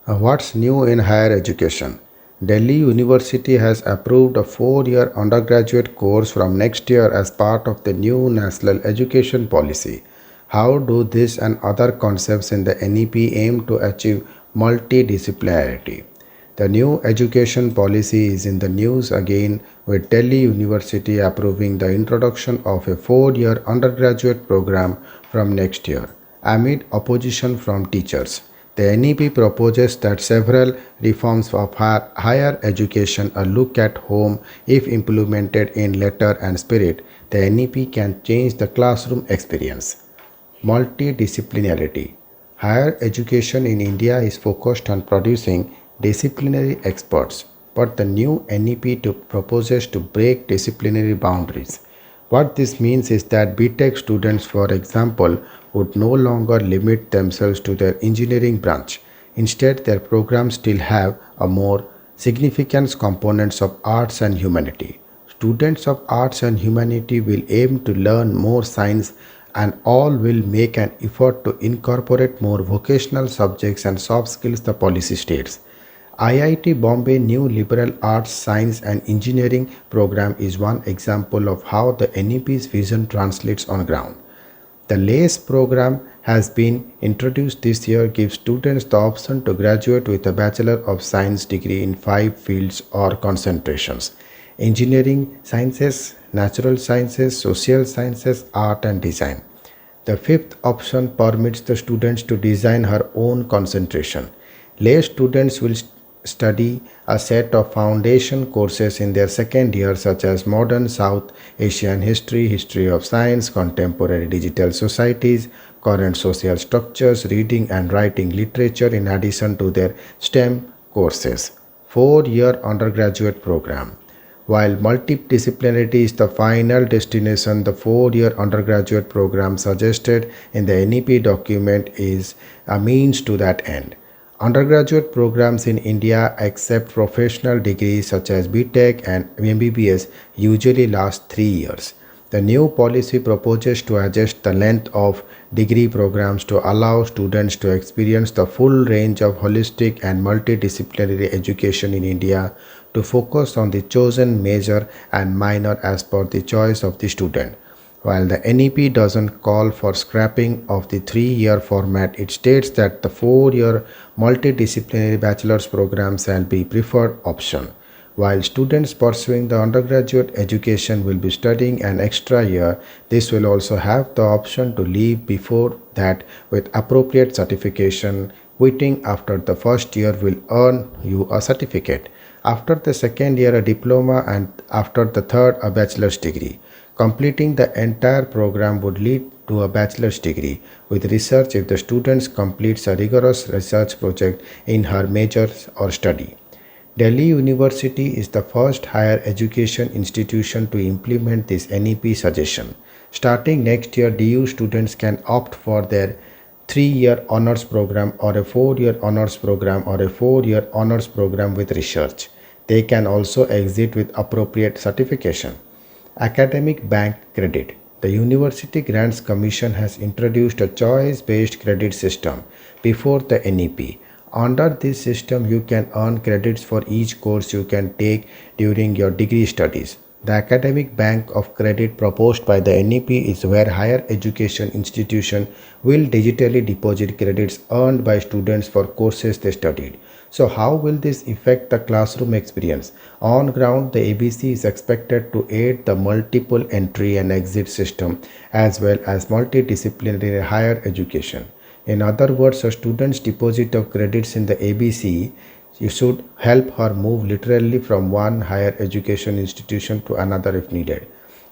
What's new in higher education? Delhi University has approved a 4-year undergraduate course from next year as part of the new national education policy. How do this and other concepts in the NEP aim to achieve multidisciplinarity? The new education policy is in the news again with Delhi University approving the introduction of a 4-year undergraduate program from next year amid opposition from teachers. The NEP proposes that several reforms of higher education are looked at home if implemented in letter and spirit. The NEP can change the classroom experience. Multidisciplinarity. Higher education in India is focused on producing disciplinary experts, but the new proposes to break disciplinary boundaries. What this means is that BTech students, for example, would no longer limit themselves to their engineering branch. Instead, their programs still have a more significant components of arts and humanity. Students of arts and humanity will aim to learn more science and all will make an effort to incorporate more vocational subjects and soft skills, the policy states. IIT Bombay new liberal arts, science and engineering program is one example of how the NEP's vision translates on ground. The LACE program has been introduced this year gives students the option to graduate with a Bachelor of Science degree in 5 fields or concentrations: engineering sciences, natural sciences, social sciences, art and design. The fifth option permits the students to design her own concentration. Lay students will study a set of foundation courses in their second year, such as modern South Asian history, history of science, contemporary digital societies, current social structures, reading and writing literature, in addition to their STEM courses. 4-year undergraduate program. While multidisciplinarity is the final destination, the 4-year undergraduate program suggested in the NEP document is a means to that end. Undergraduate programs in India, except professional degrees such as BTech and MBBS, usually last 3 years. The new policy proposes to adjust the length of degree programs to allow students to experience the full range of holistic and multidisciplinary education in India, to focus on the chosen major and minor as per the choice of the student. While the NEP doesn't call for scrapping of the 3-year format, it states that the 4-year multidisciplinary bachelor's program shall be preferred option. While students pursuing the undergraduate education will be studying an extra year, this will also have the option to leave before that with appropriate certification. Quitting after the first year will earn you a certificate. After the second year, a diploma, and after the third, a bachelor's degree. Completing the entire program would lead to a bachelor's degree with research if the student completes a rigorous research project in her major or study. Delhi University is the first higher education institution to implement this NEP suggestion. Starting next year, DU students can opt for their 3-year honors program or a 4-year honors program or a 4-year honors program with research. They can also exit with appropriate certification. Academic Bank Credit. The University Grants Commission has introduced a choice-based credit system before the NEP. Under this system, you can earn credits for each course you can take during your degree studies. The Academic Bank of Credit proposed by the NEP is where higher education institutions will digitally deposit credits earned by students for courses they studied. So how will this affect the classroom experience? On ground, the ABC is expected to aid the multiple entry and exit system as well as multidisciplinary higher education. In other words, a student's deposit of credits in the ABC you should help her move literally from one higher education institution to another if needed.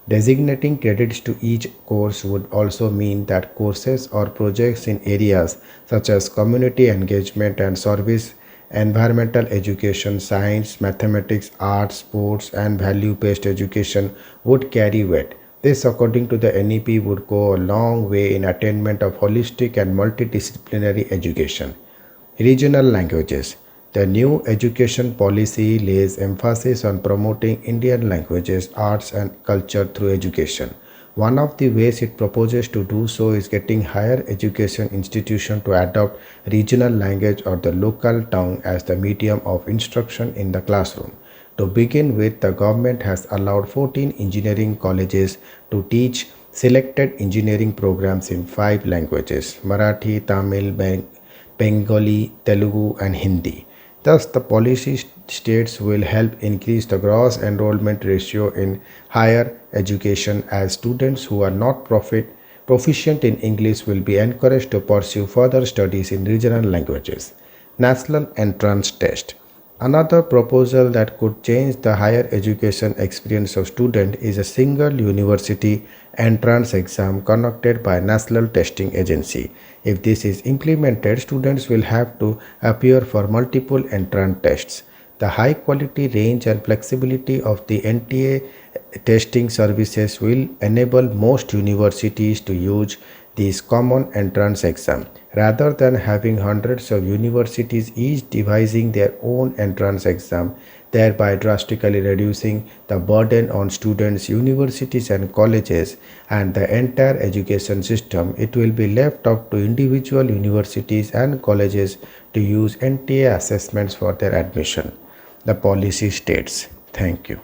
Designating credits to each course would also mean that courses or projects in areas such as community engagement and service, environmental education, science, mathematics, arts, sports, and value based education would carry weight. This, according to the NEP, would go a long way in attainment of holistic and multidisciplinary education. Regional languages. The new education policy lays emphasis on promoting Indian languages, arts, and culture through education. One of the ways it proposes to do so is getting higher education institutions to adopt regional language or the local tongue as the medium of instruction in the classroom. To begin with, the government has allowed 14 engineering colleges to teach selected engineering programs in 5 languages: Marathi, Tamil, Bengali, Telugu, and Hindi. Thus, the policy states will help increase the gross enrollment ratio in higher education as students who are not proficient in English will be encouraged to pursue further studies in regional languages. National Entrance Test. Another proposal that could change the higher education experience of students is a single university entrance exam conducted by National Testing Agency. If this is implemented, students will have to appear for multiple entrance tests. The high quality range and flexibility of the NTA testing services will enable most universities to use these common entrance exam rather than having hundreds of universities each devising their own entrance exam, thereby drastically reducing the burden on students, universities, and colleges and the entire education system. It will be left up to individual universities and colleges to use NTA assessments for their admission. The policy states. Thank you.